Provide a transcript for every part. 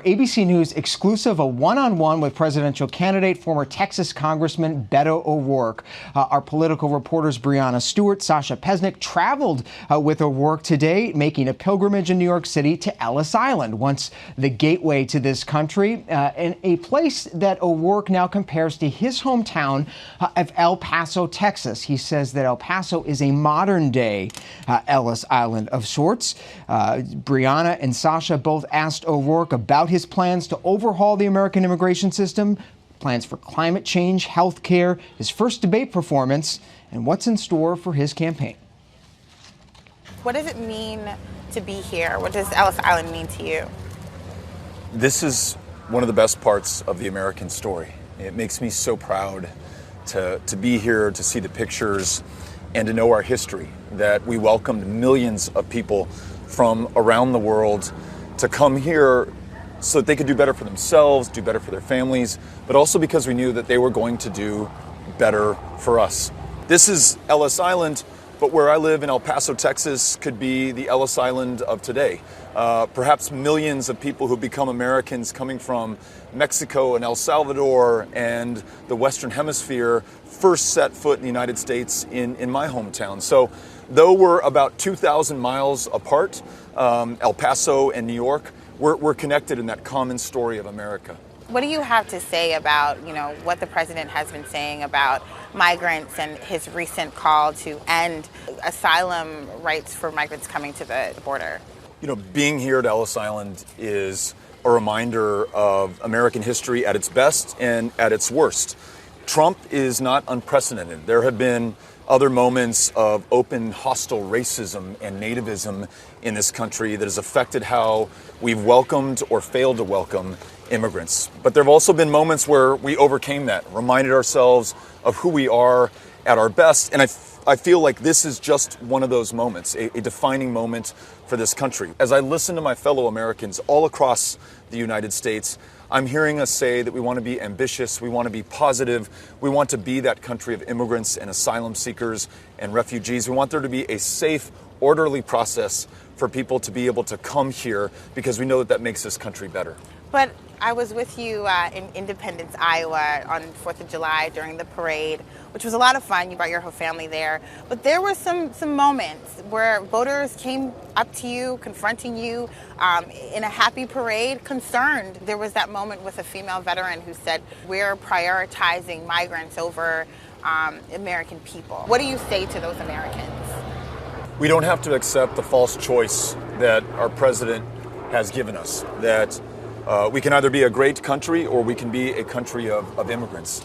ABC News exclusive, a one-on-one with presidential candidate, former Texas Congressman Beto O'Rourke. Our political reporters Brianna Stewart, Sasha Pesnick traveled with O'Rourke today, making a pilgrimage in New York City to Ellis Island, once the gateway to this country, and a place that O'Rourke now compares to his hometown of El Paso, Texas. He says that El Paso is a modern-day Ellis Island of sorts. Brianna and Sasha both asked O'Rourke about his plans to overhaul the American immigration system, plans for climate change, health care, his first debate performance, and what's in store for his campaign. What does it mean to be here? What does Ellis Island mean to you? This is one of the best parts of the American story. It makes me so proud to be here, to see the pictures, and to know our history, that we welcomed millions of people from around the world to come here so that they could do better for themselves, do better for their families, but also because we knew that they were going to do better for us. This is Ellis Island, but where I live in El Paso, Texas, could be the Ellis Island of today. Perhaps millions of people who become Americans coming from Mexico and El Salvador and the Western Hemisphere first set foot in the United States in my hometown. So though we're about 2,000 miles apart, El Paso and New York, we're connected in that common story of America. What do you have to say about, what the president has been saying about migrants and his recent call to end asylum rights for migrants coming to the border? Being here at Ellis Island is a reminder of American history at its best and at its worst. Trump is not unprecedented. There have been other moments of open hostile racism and nativism in this country that has affected how we've welcomed or failed to welcome immigrants. But there have also been moments where we overcame that, reminded ourselves of who we are at our best. And I feel like this is just one of those moments, a defining moment for this country. As I listen to my fellow Americans all across the United States, I'm hearing us say that we want to be ambitious, we want to be positive, we want to be that country of immigrants and asylum seekers and refugees. We want there to be a safe, orderly process for people to be able to come here because we know that makes this country better. But I was with you in Independence, Iowa on 4th of July during the parade, which was a lot of fun. You brought your whole family there. But there were some moments where voters came up to you, confronting you in a happy parade, concerned. There was that moment with a female veteran who said, we're prioritizing migrants over American people. What do you say to those Americans? We don't have to accept the false choice that our president has given us, that we can either be a great country or we can be a country of immigrants.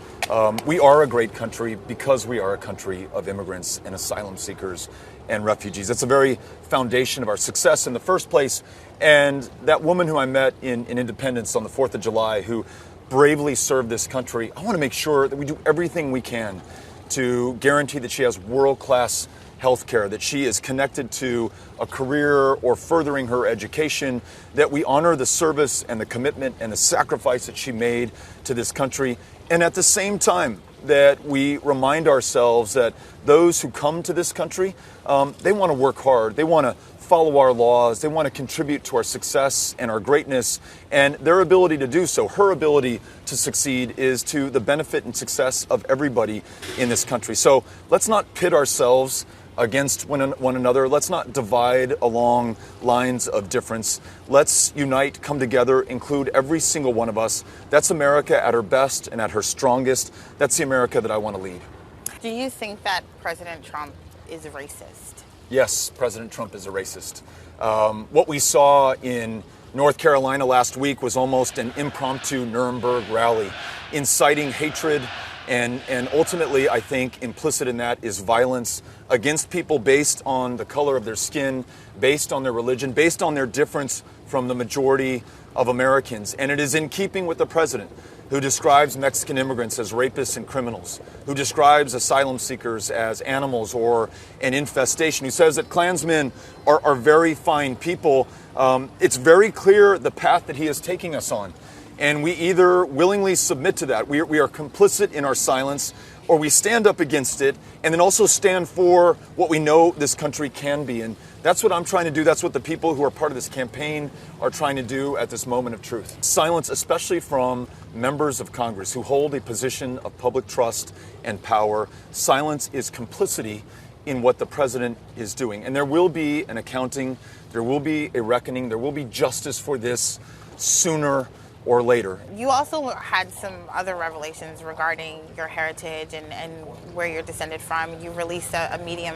We are a great country because we are a country of immigrants and asylum seekers and refugees. It's the very foundation of our success in the first place. And that woman who I met in Independence on the 4th of July, who bravely served this country, I want to make sure that we do everything we can to guarantee that she has world-class health care, that she is connected to a career or furthering her education, that we honor the service and the commitment and the sacrifice that she made to this country, and at the same time that we remind ourselves that those who come to this country, they want to work hard, they want to follow our laws, they want to contribute to our success and our greatness, and their ability to do so, her ability to succeed, is to the benefit and success of everybody in this country. So let's not pit ourselves against one another. Let's not divide along lines of difference. Let's unite, come together, include every single one of us. That's America at her best and at her strongest. That's the America that I want to lead. Do you think that President Trump is a racist? Yes, President Trump is a racist. What we saw in North Carolina last week was almost an impromptu Nuremberg rally, inciting hatred. And ultimately, I think implicit in that is violence against people based on the color of their skin, based on their religion, based on their difference from the majority of Americans. And it is in keeping with the president, who describes Mexican immigrants as rapists and criminals, who describes asylum seekers as animals or an infestation, who says that Klansmen are very fine people. It's very clear the path that he is taking us on. And we either willingly submit to that, we are complicit in our silence, or we stand up against it and then also stand for what we know this country can be. And That's what I'm trying to do. That's what the people who are part of this campaign are trying to do at this moment of truth. Silence, especially from members of Congress who hold a position of public trust and power. Silence is complicity in what the president is doing. And there will be an accounting, there will be a reckoning, there will be justice for this sooner or later. You also had some other revelations regarding your heritage and where you're descended from. You released a Medium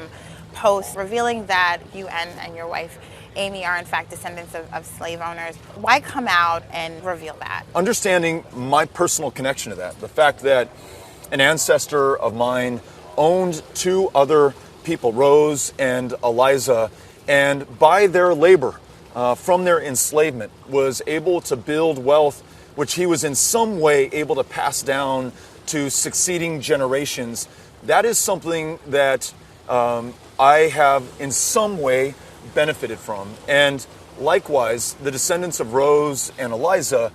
post revealing that you and your wife Amy are in fact descendants of slave owners. Why come out and reveal that? Understanding my personal connection to that, the fact that an ancestor of mine owned two other people, Rose and Eliza, and by their labor, from their enslavement, was able to build wealth which he was in some way able to pass down to succeeding generations. That is something that I have in some way benefited from. And likewise, the descendants of Rose and Eliza,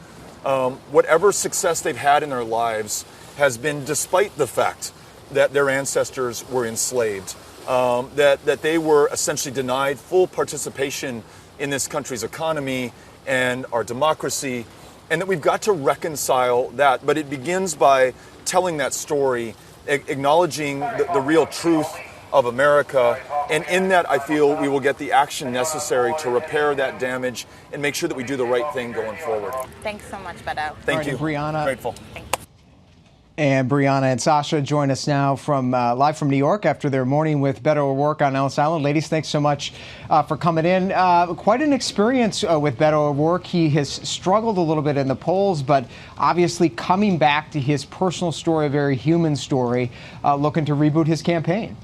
whatever success they've had in their lives has been despite the fact that their ancestors were enslaved, that they were essentially denied full participation in this country's economy and our democracy, and that we've got to reconcile that. But it begins by telling that story, acknowledging the real truth of America, and in that I feel we will get the action necessary to repair that damage and make sure that we do the right thing going forward. Thanks so much, Beto. Thank you. Brianna. Grateful. And Brianna and Sasha join us now from live from New York after their morning with Beto O'Rourke on Ellis Island. Ladies, thanks so much for coming in. Quite an experience with Beto O'Rourke. He has struggled a little bit in the polls, but obviously coming back to his personal story, a very human story, looking to reboot his campaign.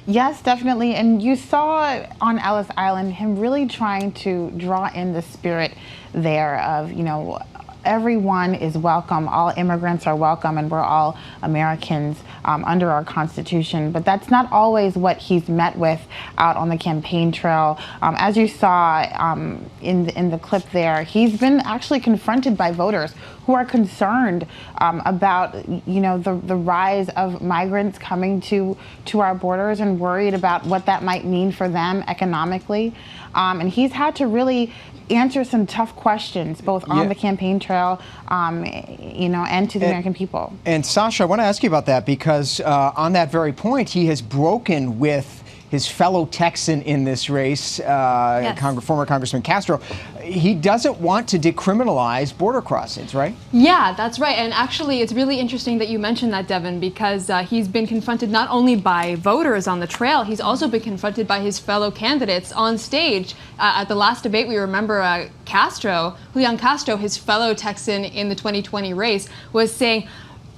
Yes, definitely. And you saw on Ellis Island him really trying to draw in the spirit there of, you know, everyone is welcome, all immigrants are welcome, and we're all Americans under our Constitution. But that's not always what he's met with out on the campaign trail. As you saw in the clip there, he's been actually confronted by voters who are concerned about, you know, the rise of migrants coming to our borders and worried about what that might mean for them economically. And he's had to really answer some tough questions, both on the campaign trail, you know, and to the American people. And Sasha, I want to ask you about that because on that very point, he has broken with his fellow Texan in this race, former Congressman Castro. He doesn't want to decriminalize border crossings, right? Yeah, that's right. And actually, it's really interesting that you mentioned that, Devin, because he's been confronted not only by voters on the trail, he's also been confronted by his fellow candidates on stage. At the last debate, we remember Julian Castro, his fellow Texan in the 2020 race, was saying,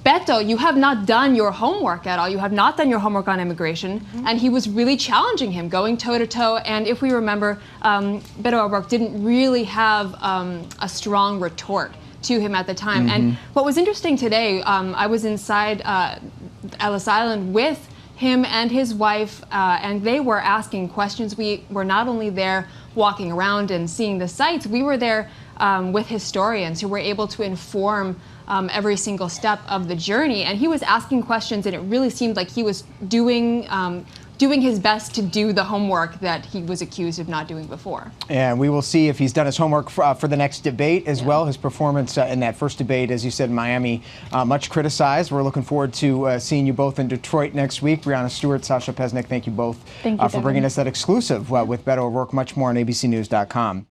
Beto, you have not done your homework at all. You have not done your homework on immigration. Mm-hmm. And he was really challenging him, going toe-to-toe. And if we remember, Beto O'Rourke didn't really have a strong retort to him at the time. Mm-hmm. And what was interesting today, I was inside Ellis Island with him and his wife, and they were asking questions. We were not only there walking around and seeing the sights, we were there with historians who were able to inform every single step of the journey. And he was asking questions, and it really seemed like he was doing his best to do the homework that he was accused of not doing before. And we will see if he's done his homework for the next debate as well. His performance in that first debate, as you said, in Miami, much criticized. We're looking forward to seeing you both in Detroit next week. Brianna Stewart, Sasha Pesnick, thank you both for bringing us that exclusive with Beto O'Rourke. Much more on abcnews.com.